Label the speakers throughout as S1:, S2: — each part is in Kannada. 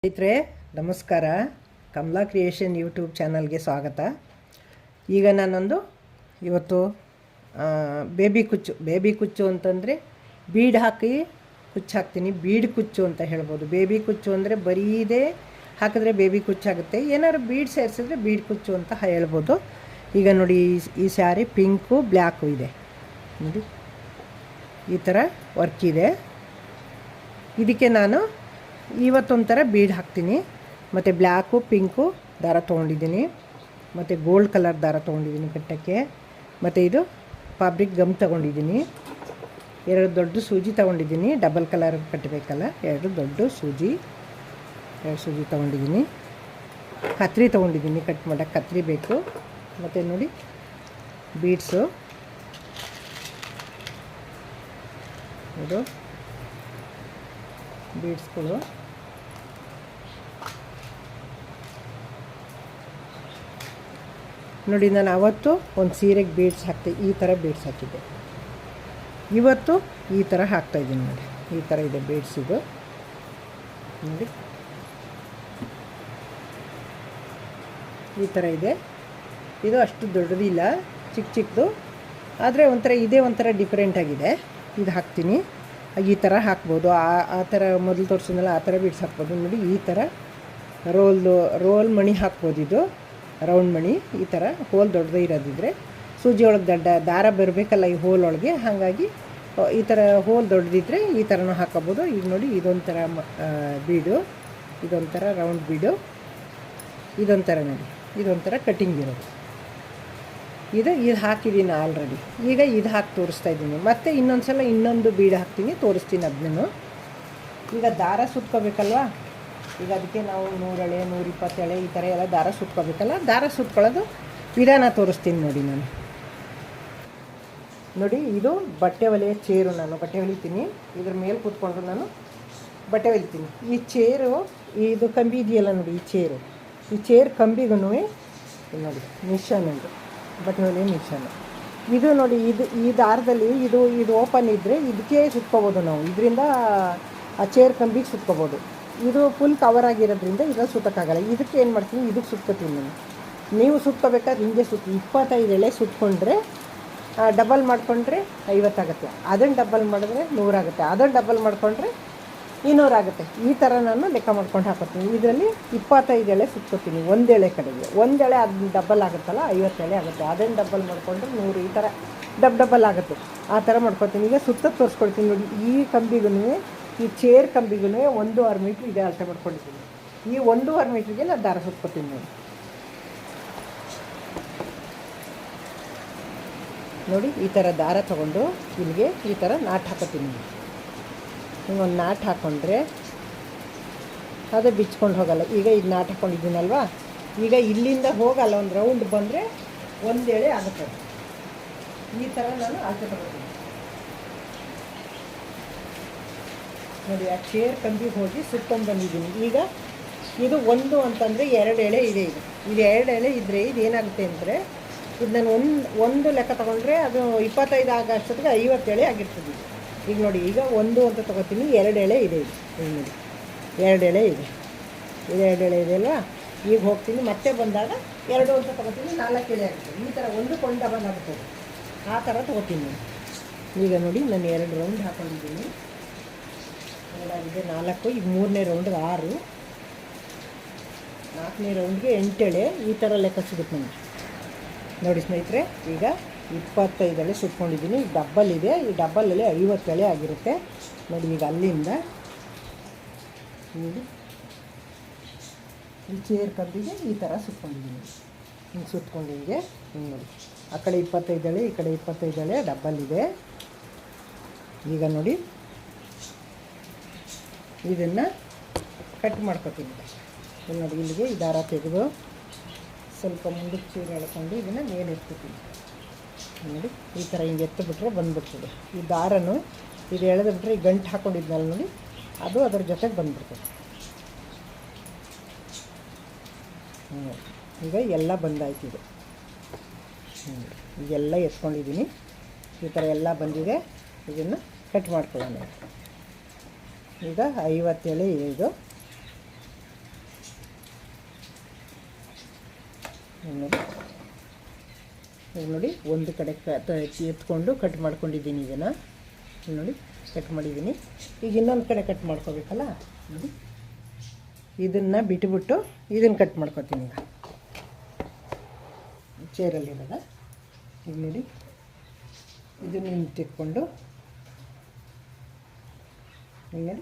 S1: ಸ್ನೇಹಿತರೆ ನಮಸ್ಕಾರ. ಕಮಲಾ ಕ್ರಿಯೇಷನ್ ಯೂಟ್ಯೂಬ್ ಚಾನಲ್ಗೆ ಸ್ವಾಗತ. ಈಗ ನಾನೊಂದು ಇವತ್ತು ಬೇಬಿ ಕುಚ್ಚು ಅಂತಂದರೆ ಬೀಡ್ ಹಾಕಿ ಕುಚ್ಚು ಹಾಕ್ತೀನಿ. ಬೀಡ್ ಕುಚ್ಚು ಅಂತ ಹೇಳ್ಬೋದು. ಬೇಬಿ ಕುಚ್ಚು ಅಂದರೆ ಬರೀದೇ ಹಾಕಿದ್ರೆ ಬೇಬಿ ಕುಚ್ಚಾಗುತ್ತೆ. ಏನಾದ್ರು ಬೀಡ್ ಸೇರಿಸಿದ್ರೆ ಬೀಡ್ ಕುಚ್ಚು ಅಂತ ಹೇಳ್ಬೋದು. ಈಗ ನೋಡಿ, ಈ ಸ್ಯಾರಿ ಪಿಂಕು ಬ್ಲ್ಯಾಕು ಇದೆ ನೋಡಿ, ಈ ಥರ ವರ್ಕ್ ಇದೆ. ಇದಕ್ಕೆ ನಾನು ಇವತ್ತೊಂಥರ ಬೀಡ್ ಹಾಕ್ತೀನಿ. ಮತ್ತು ಬ್ಲ್ಯಾಕು ಪಿಂಕು ದಾರ ತೊಗೊಂಡಿದ್ದೀನಿ, ಮತ್ತು ಗೋಲ್ಡ್ ಕಲರ್ ದಾರ ತೊಗೊಂಡಿದ್ದೀನಿ ಕಟ್ಟಕ್ಕೆ. ಮತ್ತು ಇದು ಫ್ಯಾಬ್ರಿಕ್ ಗಮ್ ತೊಗೊಂಡಿದ್ದೀನಿ. 2 ದೊಡ್ಡ ಸೂಜಿ ತೊಗೊಂಡಿದ್ದೀನಿ. ಡಬಲ್ ಕಲರ್ ಕಟ್ಟಬೇಕಲ್ಲ, 2 ದೊಡ್ಡ ಸೂಜಿ, 2 ಸೂಜಿ ತೊಗೊಂಡಿದ್ದೀನಿ. ಕತ್ರಿ ತೊಗೊಂಡಿದ್ದೀನಿ, ಕಟ್ ಮಾಡೋಕ್ಕೆ ಕತ್ರಿ ಬೇಕು. ಮತ್ತು ನೋಡಿ ಬೀಡ್ಸು, ಇದು ಬೀಡ್ಸ್ಗಳು. ನೋಡಿ, ನಾನು ಅವತ್ತು ಒಂದು ಸೀರೆಗೆ ಬೀಡ್ಸ್ ಹಾಕ್ತೆ, ಈ ಥರ ಬೀಡ್ಸ್ ಹಾಕಿದ್ದೆ. ಇವತ್ತು ಈ ಥರ ಹಾಕ್ತಾಯಿದ್ದೀನಿ ನೋಡಿ, ಈ ಥರ ಇದೆ ಬೀಡ್ಸ್. ಇದು ನೋಡಿ, ಈ ಥರ ಇದೆ. ಇದು ಅಷ್ಟು ದೊಡ್ಡದಿಲ್ಲ, ಚಿಕ್ಕದು, ಆದರೆ ಒಂಥರ ಡಿಫ್ರೆಂಟಾಗಿದೆ. ಇದು ಹಾಕ್ತೀನಿ. ಈ ಥರ ಹಾಕ್ಬೋದು. ಆ ಥರ ಮೊದಲು ತೋರಿಸಿದ್ನಲ್ಲ ಆ ಥರ ಬೀಡ್ಸ್ ಹಾಕ್ಬೋದು. ನೋಡಿ, ಈ ಥರ ರೋಲ್ ಮಣಿ ಹಾಕ್ಬೋದು. ಇದು ರೌಂಡ್ ಮಣಿ. ಈ ಥರ ಹೋಲ್ ದೊಡ್ಡದೇ ಇರೋದಿದ್ರೆ ಸೂಜಿ ಒಳಗೆ ದಾರ ಬರಬೇಕಲ್ಲ ಈ ಹೋಲ್ ಒಳಗೆ, ಹಾಗಾಗಿ ಈ ಥರ ಹೋಲ್ ದೊಡ್ಡದಿದ್ದರೆ ಈ ಥರನೂ ಹಾಕೋಬೋದು. ಈಗ ನೋಡಿ, ಇದೊಂಥರ ಬೀಡು, ಇದೊಂಥರ ರೌಂಡ್ ಬೀಡು, ಇದೊಂಥರ ನೋಡಿ, ಇದೊಂಥರ ಕಟ್ಟಿಂಗ್ ಇರೋದು. ಇದು ಹಾಕಿದ್ದೀನಿ ಆಲ್ರೆಡಿ. ಈಗ ಇದು ಹಾಕಿ ತೋರಿಸ್ತಾ ಇದ್ದೀನಿ. ಮತ್ತು ಇನ್ನೊಂದು ಸಲ ಇನ್ನೊಂದು ಬೀಡು ಹಾಕ್ತೀನಿ, ತೋರಿಸ್ತೀನಿ ಅದನ್ನು. ಈಗ ದಾರ ಸುತ್ಕೋಬೇಕಲ್ವ, ಈಗ ಅದಕ್ಕೆ ನಾವು 100 ಎಳೆ 120 ಎಳೆ ಈ ಥರ ಎಲ್ಲ ದಾರ ಸುತ್ಕೋಬೇಕಲ್ಲ. ದಾರ ಸುತ್ಕೊಳ್ಳೋದು ವಿಧಾನ ತೋರಿಸ್ತೀನಿ ನೋಡಿ. ನಾನು ನೋಡಿ, ಇದು ಬಟ್ಟೆ ಹೊಲಿಯೋ ಚೇರು. ನಾನು ಬಟ್ಟೆ ಹೊಲಿತೀನಿ, ಇದ್ರ ಮೇಲೆ ಕೂತ್ಕೊಂಡು ನಾನು ಬಟ್ಟೆ ಹೊಲಿತೀನಿ. ಈ ಚೇರು, ಇದು ಕಂಬಿ ಇದೆಯಲ್ಲ ನೋಡಿ, ಈ ಚೇರ್ ಕಂಬಿಗೂ ನೋಡಿ ಮಿಷನ್, ಇದು ಬಟ್ಟೆ ಹೊಲಿಯೋ ಮಿಷನ್. ಇದು ನೋಡಿ, ಈ ದಾರದಲ್ಲಿ ಇದು ಓಪನ್ ಇದ್ದರೆ ಇದಕ್ಕೆ ಸುತ್ಕೋಬೋದು ನಾವು. ಇದರಿಂದ ಆ ಚೇರ್ ಕಂಬಿಗೆ ಸುತ್ಕೋಬೋದು. ಇದು ಫುಲ್ ಕವರ್ ಆಗಿರೋದ್ರಿಂದ ಇದ್ರಲ್ಲಿ ಸುತ್ತಕ್ಕಾಗಲ್ಲ. ಇದಕ್ಕೆ ಏನು ಮಾಡ್ತೀನಿ, ಇದಕ್ಕೆ ಸುತ್ಕೋತೀನಿ ನಾನು. ನೀವು ಸುತ್ಕೋಬೇಕಾದ್ರೆ ಹಿಂಗೆ 25 ಎಳೆ ಸುತ್ಕೊಂಡ್ರೆ, ಡಬಲ್ ಮಾಡಿಕೊಂಡ್ರೆ 50 ಆಗುತ್ತೆ. ಅದನ್ನು ಡಬಲ್ ಮಾಡಿದ್ರೆ 100 ಆಗುತ್ತೆ. ಅದನ್ನು ಡಬಲ್ ಮಾಡಿಕೊಂಡ್ರೆ 200 ಆಗುತ್ತೆ. ಈ ಥರ ನಾನು ಲೆಕ್ಕ ಮಾಡ್ಕೊಂಡು ಹಾಕೋತೀನಿ. ಇದರಲ್ಲಿ 25 ಎಳೆ ಸುತ್ಕೋತೀನಿ ಒಂದು ಎಳೆ ಕಡೆಗೆ. ಒಂದು ಎಳೆ ಅದು ಡಬಲ್ ಆಗುತ್ತಲ್ಲ, 50 ಎಳೆ ಆಗುತ್ತೆ. ಅದನ್ನು ಡಬಲ್ ಮಾಡಿಕೊಂಡ್ರೆ 100. ಈ ಥರ ಡಬಲ್ ಆಗುತ್ತೆ. ಆ ಥರ ಮಾಡ್ಕೊತೀನಿ. ಈಗ ಸುತ್ತ ತೋರಿಸ್ಕೊಡ್ತೀನಿ ನೋಡಿ. ಈ ಕಂಬಿಗೂ, ಈ ಚೇರ್ ಕಂಬಿಗೂ 1.5 ಮೀಟ್ರ್ ಇದೆ ಅಳತೆ ಮಾಡ್ಕೊಂಡಿದ್ದೀನಿ. ಈ 1.5 ಮೀಟ್ರಿಗೆ ನಾನು ದಾರ ಸುತ್ಕೋತೀನಿ ನೋಡಿ. ಈ ಥರ ದಾರ ತೊಗೊಂಡು ಇಲ್ಲಿಗೆ ಈ ಥರ ನಾಟ್ ಹಾಕೋತೀನಿ. ಹಿಂಗೊಂದು ನಾಟ್ ಹಾಕ್ಕೊಂಡ್ರೆ ಅದು ಬಿಚ್ಕೊಂಡು ಹೋಗಲ್ಲ. ಈಗ ಇದು ನಾಟ್ ಹಾಕ್ಕೊಂಡಿದ್ದೀನಲ್ವ, ಈಗ ಇಲ್ಲಿಂದ ಹೋಗಲ್ಲ. ಒಂದು ರೌಂಡ್ ಬಂದರೆ 1 ಎಳೆ ಆಗುತ್ತೆ. ಈ ಥರ ನಾನು ಅಳತೆ ತಗೋತೀನಿ ನೋಡಿ. ಆ ಚೇರ್ ಕಂಬಿಗೆ ಹೋಗಿ ಸುತ್ಕೊಂಡು ಬಂದಿದ್ದೀನಿ. ಈಗ ಇದು 1 ಅಂತಂದರೆ 2 ಎಳೆ ಇದೆ. ಇದು 2 ಎಳೆ ಇದ್ದರೆ ಇದೇನಾಗುತ್ತೆ ಅಂದರೆ, ಇದು ನಾನು ಒಂದು ಲೆಕ್ಕ ತೊಗೊಂಡ್ರೆ ಅದು 25 ಆಗೋ ಅಷ್ಟೊತ್ತಿಗೆ 50 ಎಳೆ ಆಗಿರ್ತದೆ. ಈಗ ನೋಡಿ, ಈಗ 1 ಅಂತ ತೊಗೋತೀನಿ, 2 ಎಳೆ ಇದೆ. ಇದು ನೋಡಿ, 2 ಎಳೆ ಇದೆ. ಇದು 2 ಎಳೆ ಇದೆ ಅಲ್ವಾ. ಈಗ ಹೋಗ್ತೀನಿ, ಮತ್ತೆ ಬಂದಾಗ 2 ಅಂತ ತೊಗೋತೀನಿ, 4 ಎಳೆ ಆಗ್ತದೆ. ಈ ಥರ ಒಂದು ಡಬಲ್ ಆಗ್ತದೆ. ಆ ಥರ ತೊಗೋತೀನಿ ನಾನು. ಈಗ ನೋಡಿ, ನಾನು 2 ರೌಂಡ್ ಹಾಕೊಂಡಿದ್ದೀನಿ. ಇದೆ 4. ಈಗ 3ನೇ ರೌಂಡ್ಗೆ 6, 4ನೇ ರೌಂಡ್ಗೆ 8 ಎಳೆ. ಈ ಥರ ಲೆಕ್ಕ ಸಿಗುತ್ತೆ ನನಗೆ ನೋಡಿ ಸ್ನೇಹಿತರೆ. ಈಗ 25 ಎಳೆ ಸುತ್ಕೊಂಡಿದ್ದೀನಿ. ಈಗ ಡಬ್ಬಲ್ ಇದೆ. ಈ ಡಬ್ಬಲಲ್ಲಿ 50 ಎಳೆ ಆಗಿರುತ್ತೆ ನೋಡಿ. ಈಗ ಅಲ್ಲಿಂದ ಈ ಚೇರ್ ಕಂಬಿಗೆ ಈ ಥರ ಸುತ್ಕೊಂಡಿದ್ದೀನಿ. ಹಿಂಗೆ ಸುತ್ಕೊಂಡು ಹಿಂಗೆ ನೋಡಿ, ಆ ಕಡೆ 25 ಎಳೆ, ಈ ಕಡೆ 25 ಎಳೆ ಡಬ್ಬಲ್ ಇದೆ. ಈಗ ನೋಡಿ, ಇದನ್ನು ಕಟ್ ಮಾಡ್ಕೊತೀನಿ ನೋಡಿ. ಇಲ್ಲಿಗೆ ಈ ದಾರ ತೆಗೆದು ಸ್ವಲ್ಪ ಮುಂದಕ್ಕೆ ಚೀರ ಎಳ್ಕೊಂಡು ಇದನ್ನು ಮೇಲೆ ಎತ್ಕೊತೀನಿ ನೋಡಿ. ಈ ಥರ ಹಿಂಗೆ ಎತ್ತಿಬಿಟ್ರೆ ಬಂದುಬಿಡ್ತದೆ. ಈ ದಾರನು ಇದು ಎಳೆದು ಬಿಟ್ಟರೆ ಈ ಗಂಟು ಹಾಕ್ಕೊಂಡಿದ್ನಲ್ಲ ನೋಡಿ, ಅದು ಅದರ ಜೊತೆಗೆ ಬಂದುಬಿಡ್ತದೆ. ಈಗ ಎಲ್ಲ ಬಂದಾಯ್ತು. ಇದು ಈಗೆಲ್ಲ ಎತ್ಕೊಂಡಿದ್ದೀನಿ. ಈ ಥರ ಎಲ್ಲ ಬಂದಿದೆ. ಇದನ್ನು ಕಟ್ ಮಾಡ್ಕೊಳ್ಳೋಣ. ಈಗ 50 ಎಳೆ ಇದೆ. ಇದು ನೋಡಿ, ಈಗ ನೋಡಿ ಒಂದು ಕಡೆ ಎತ್ಕೊಂಡು ಕಟ್ ಮಾಡ್ಕೊಂಡಿದ್ದೀನಿ. ಇದನ್ನು ನೋಡಿ ಕಟ್ ಮಾಡಿದ್ದೀನಿ. ಈಗ ಇನ್ನೊಂದು ಕಡೆ ಕಟ್ ಮಾಡ್ಕೋಬೇಕಲ್ಲ, ನೋಡಿ ಇದನ್ನು ಬಿಟ್ಟುಬಿಟ್ಟು ಇದನ್ನು ಕಟ್ ಮಾಡ್ಕೊತೀನಿ. ಈಗ ಚೇರಲ್ಲಿರೋದ ಈಗ ನೋಡಿ ಇದನ್ನು ಹಿಂಗೆ ತಿಕ್ಕೊಂಡು ಹಿಂಗೆ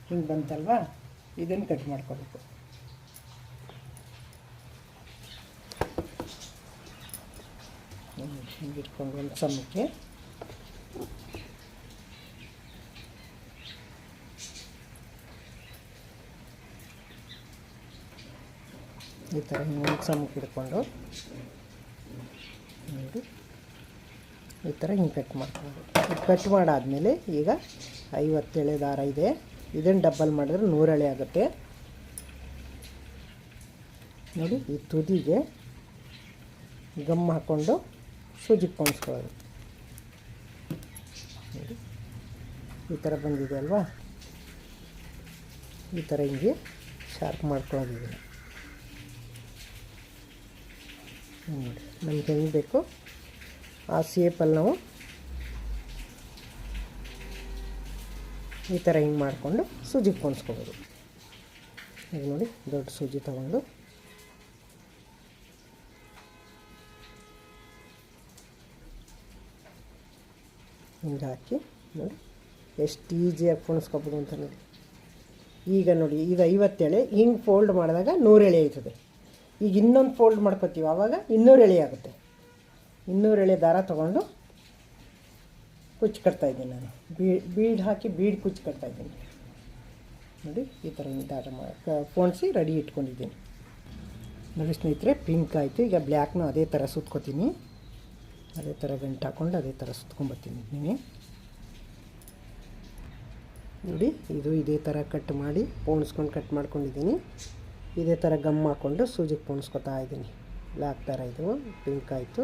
S1: ಹಿಂಗೆ ಬಂತಲ್ವಾ, ಇದನ್ನು ಕಟ್ ಮಾಡ್ಕೋಬೇಕು. ಹಿಂಗೆ ಇಟ್ಕೊಂಡು ಒಂದು ಸಮಕ್ಕೆ ಈ ಥರ ಹಿಂಗೆ ಒಂದು ಸಮಕ್ಕೆ ಹಿಡ್ಕೊಂಡು ನೋಡಿ ಈ ಥರ ಹಿಂಗೆ ಕಟ್ ಮಾಡ್ಕೊಂಡು ಕಟ್ ಮಾಡಾದಮೇಲೆ ಈಗ 50 ಎಳೆ ದಾರ ಇದೆ. ಇದನ್ನು ಡಬ್ಬಲ್ ಮಾಡಿದ್ರೆ 100 ಎಳೆ ಆಗುತ್ತೆ. ನೋಡಿ ಈ ತುದಿಗೆ ಗಮ್ ಹಾಕ್ಕೊಂಡು ಸೂಜಿಗೆ ಪೋಣಿಸ್ಕೊಳ್ಳೋದು. ನೋಡಿ ಈ ಥರ ಬಂದಿದೆ ಅಲ್ವಾ, ಈ ಥರ ಹಿಂಗೆ ಶಾರ್ಪ್ ಮಾಡ್ಕೊಳ್ಳೋದು. ನೋಡಿ ನಮ್ಗೆ ಹೆಂಗೆ ಬೇಕು ಆ ಶೇಪಲ್ಲಿ ನಾವು ಈ ಥರ ಹಿಂಗೆ ಮಾಡಿಕೊಂಡು ಸೂಜಿಗೆ ಪೋಣಿಸ್ಕೋಬೋದು. ಈಗ ನೋಡಿ ದೊಡ್ಡ ಸೂಜಿ ತಗೊಂಡು ಹಿಂಗೆ ಹಾಕಿ ನೋಡಿ ಎಷ್ಟು ಈಸಿಯಾಗಿ ಪೋಣಿಸ್ಕೋಬೋದು ಅಂತ ನೋಡಿ. ಈಗ ನೋಡಿ ಇದು 50 ಎಳೆ ಹಿಂಗೆ ಫೋಲ್ಡ್ ಮಾಡಿದಾಗ 100 ಎಳೆ ಆಯ್ತದೆ. ಈಗ ಇನ್ನೊಂದು ಫೋಲ್ಡ್ ಮಾಡ್ಕೊತೀವಿ, ಆವಾಗ 200 ಎಳೆ ಆಗುತ್ತೆ. 200 ಎಳೆ ದಾರ ತೊಗೊಂಡು ಕುಚ್ಚು ಕಟ್ತಾಯಿದ್ದೀನಿ ನಾನು. ಬೀಡ್ ಹಾಕಿ ಬೀಡ್ ಕುಚ್ಚು ಕಟ್ತಾಯಿದ್ದೀನಿ. ನೋಡಿ ಈ ಥರ ದಾರ ಪೋಣಿಸಿ ರೆಡಿ ಇಟ್ಕೊಂಡಿದ್ದೀನಿ. ನೋಡಿ ಸ್ನೇಹಿತರೆ, ಪಿಂಕ್ ಆಯಿತು. ಈಗ ಬ್ಲ್ಯಾಕ್ನು ಅದೇ ಥರ ಸುತ್ಕೋತೀನಿ. ಅದೇ ಥರ ಗಂಟು ಹಾಕ್ಕೊಂಡು ಅದೇ ಥರ ಸುತ್ಕೊಂಬರ್ತೀನಿ. ನೀವು ನೋಡಿ ಇದು ಇದೇ ಥರ ಕಟ್ ಮಾಡಿ ಪೋಣಿಸ್ಕೊಂಡು ಕಟ್ ಮಾಡ್ಕೊಂಡಿದ್ದೀನಿ. ಇದೇ ಥರ ಗಮ್ ಹಾಕ್ಕೊಂಡು ಸೂಜಿಗೆ ಪೋಣಿಸ್ಕೊತಾ ಇದ್ದೀನಿ. ಬ್ಲ್ಯಾಕ್ ಥರ ಇದು ಪಿಂಕ್ ಆಯಿತು.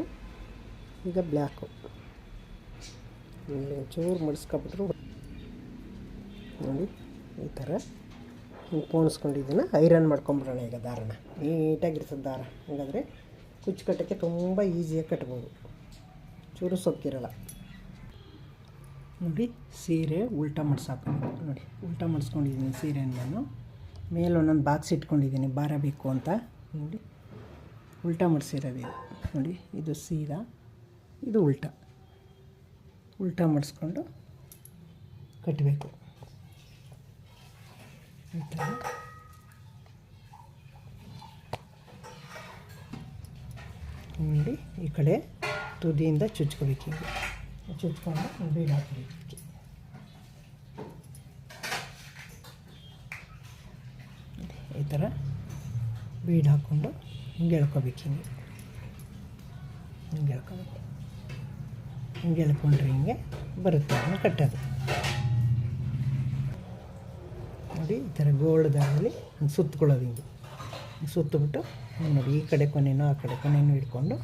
S1: ಈಗ ಬ್ಲ್ಯಾಕು ಒಂಚೂರು ಮಡಿಸ್ಕೊಬಿಟ್ರು ನೋಡಿ ಈ ಥರ ಹಿಂಗೆ ಪೋಣಿಸ್ಕೊಂಡಿದ್ದೀನಿ. ಐರನ್ ಮಾಡ್ಕೊಂಬಿಡೋಣ ಈಗ ದಾರನ. ನೀಟಾಗಿರ್ತದೆ ದಾರ. ಹಾಗಾದರೆ ಕುಚ್ಚು ಕಟ್ಟೋಕ್ಕೆ ತುಂಬ ಈಸಿಯಾಗಿ ಕಟ್ಬೋದು, ಚೂರು ಸೊಕ್ಕಿರಲ್ಲ. ನೋಡಿ ಸೀರೆ ಉಲ್ಟಾ ಮಡ್ಸಾಕೊಂಡು ನೋಡಿ ಉಲ್ಟಾ ಮಡ್ಸ್ಕೊಂಡಿದ್ದೀನಿ. ಸೀರೆನ ನಾನು ಮೇಲೆ ಒಂದೊಂದು ಬಾಕ್ಸ್ ಇಟ್ಕೊಂಡಿದ್ದೀನಿ ಭಾರ ಬೇಕು ಅಂತ. ನೋಡಿ ಉಲ್ಟಾ ಮಡ್ಸಿರೋದು ನೋಡಿ, ಇದು ಸೀದಾ, ಇದು ಉಲ್ಟಾ. ಉಲ್ಟಾ ಮಡಿಸ್ಕೊಂಡು ಕಟ್ಟಬೇಕು. ಈ ಥರ ನೋಡಿ ಈ ಕಡೆ ತುದಿಯಿಂದ ಚುಚ್ಕೋಬೇಕು. ಹೀಗೆ ಚುಚ್ಕೊಂಡು ಬೀಡ್ ಹಾಕಬೇಕು. ಈ ಥರ ಬೀಡ್ ಹಾಕ್ಕೊಂಡು ಹಿಂಗೆ ಎಳ್ಕೊಬೇಕು. ಹಿಂಗೆ ಎಳ್ಕೊಬೇಕು. ಹಿಂಗೆ ಎಳ್ಕೊಂಡ್ರೆ ಹಿಂಗೆ ಬರುತ್ತೆ ಅದನ್ನು ಕಟ್ಟೋದು. ನೋಡಿ ಈ ಥರ ಗೋಲ್ಡ್ ದಾರದಲ್ಲಿ ಸುತ್ತಕೊಳ್ಳೋದು. ಹಿಂಗೆ ಸುತ್ತಬಿಟ್ಟು ನೋಡಿ ಈ ಕಡೆ ಕೊನೆಯೂ ಆ ಕಡೆ ಕೊನೆಯೂ ಹಿಡ್ಕೊಂಡು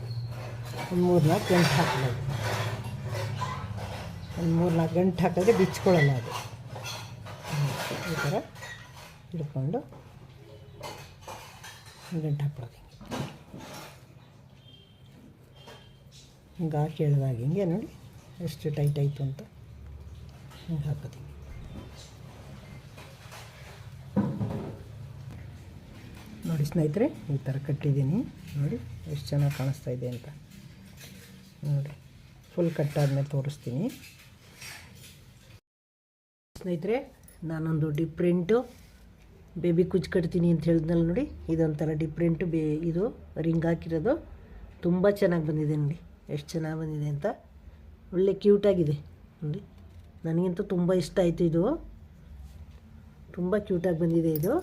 S1: ಒಂದು 3-4 ಗಂಟು ಹಾಕೊಳ್ಳೋದು. ಒಂದು 3-4 ಗಂಟು ಹಾಕಿದ್ರೆ ಬಿಚ್ಕೊಳ್ಳಲ್ಲ ಅದು. ಈ ಥರ ಹಿಡ್ಕೊಂಡು ಗಂಟು ಹಾಕೊಳ್ಳೋದು. ಹಿಂಗೆ ಹಾಕಿ ಎಳೆದಾಗ ಹಿಂಗೆ ನೋಡಿ ಎಷ್ಟು ಟೈಟ್ ಆಯಿತು ಅಂತ ಹಿಂಗೆ ಹಾಕೋದು. ನೋಡಿ ಸ್ನೇಹಿತರೆ, ಈ ಥರ ಕಟ್ಟಿದ್ದೀನಿ. ನೋಡಿ ಎಷ್ಟು ಚೆನ್ನಾಗಿ ಕಾಣಿಸ್ತಾ ಇದೆ ಅಂತ. ನೋಡಿ ಫುಲ್ ಕಟ್ಟಾದ್ಮೇಲೆ ತೋರಿಸ್ತೀನಿ. ಸ್ನೇಹಿತರೆ, ನಾನೊಂದು ಡಿಫ್ರೆಂಟು ಬೇಬಿ ಕುಚ್ಚು ಕಟ್ತೀನಿ ಅಂತ ಹೇಳಿದ್ನಲ್ಲ ನೋಡಿ, ಇದೊಂಥರ ಡಿಫ್ರೆಂಟು ಇದು ರಿಂಗ್ ಹಾಕಿರೋದು. ತುಂಬ ಚೆನ್ನಾಗಿ ಬಂದಿದೆ ನೋಡಿ, ಎಷ್ಟು ಚೆನ್ನಾಗಿ ಬಂದಿದೆ ಅಂತ. ಒಳ್ಳೆ ಕ್ಯೂಟಾಗಿದೆ ನೋಡಿ. ನನಗಂತೂ ತುಂಬ ಇಷ್ಟ ಆಯಿತು. ಇದು ತುಂಬ ಕ್ಯೂಟಾಗಿ ಬಂದಿದೆ ಇದು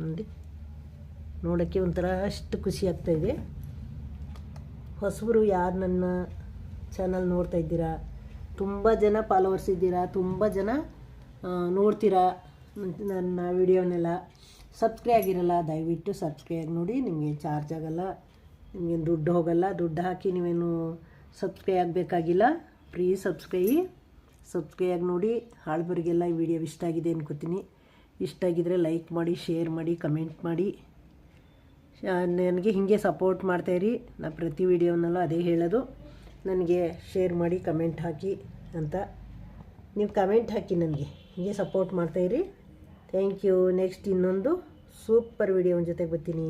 S1: ನೋಡಿ. ನೋಡೋಕ್ಕೆ ಒಂಥರ ಅಷ್ಟು ಖುಷಿ ಆಗ್ತಾಯಿದೆ. ಹೊಸಬರು ಯಾರು ನನ್ನ ಚಾನಲ್ ನೋಡ್ತಾ ಇದ್ದೀರಾ, ತುಂಬ ಜನ ಫಾಲೋವರ್ಸ್ ಇದ್ದೀರಾ, ತುಂಬ ಜನ ನೋಡ್ತೀರಾ ನನ್ನ ವಿಡಿಯೋನೆಲ್ಲ. ಸಬ್ಸ್ಕ್ರೈಬ್ ಆಗಿರಲ್ಲ, ದಯವಿಟ್ಟು ಸಬ್ಸ್ಕ್ರೈಬ್ ನೋಡಿ. ನಿಮಗೆ ಚಾರ್ಜ್ ಆಗೋಲ್ಲ, ನಿಮಗೇನು ದುಡ್ಡು ಹೋಗೋಲ್ಲ. ದುಡ್ಡು ಹಾಕಿ ನೀವೇನು ಸಬ್ಸ್ಕ್ರೈಬ್ ಆಗಬೇಕಾಗಿಲ್ಲ. ಫ್ರೀ ಸಬ್ಸ್ಕ್ರೈಬ್ ಆಗಿ ನೋಡಿ. ಹಾಳ್ಬರಿಗೆಲ್ಲ ಈ ವಿಡಿಯೋ ಇಷ್ಟ ಆಗಿದೆ ಅನ್ಕೋತೀನಿ. ಇಷ್ಟ ಆಗಿದ್ರೆ ಲೈಕ್ ಮಾಡಿ, ಶೇರ್ ಮಾಡಿ, ಕಮೆಂಟ್ ಮಾಡಿ. ನನಗೆ ಹೀಗೆ ಸಪೋರ್ಟ್ ಮಾಡ್ತಾಯಿರಿ. ನಾನು ಪ್ರತಿ ವಿಡಿಯೋನಲ್ಲೂ ಅದೇ ಹೇಳೋದು, ನನಗೆ ಶೇರ್ ಮಾಡಿ ಕಮೆಂಟ್ ಹಾಕಿ ಅಂತ. ನೀವು ಕಮೆಂಟ್ ಹಾಕಿ ನನಗೆ ಹೀಗೆ ಸಪೋರ್ಟ್ ಮಾಡ್ತಾಯಿರಿ. Thank you. ನೆಕ್ಸ್ಟ್ ಇನ್ನೊಂದು ಸೂಪರ್ ವಿಡಿಯೋ ಜೊತೆಗೆ ಬರ್ತೀನಿ.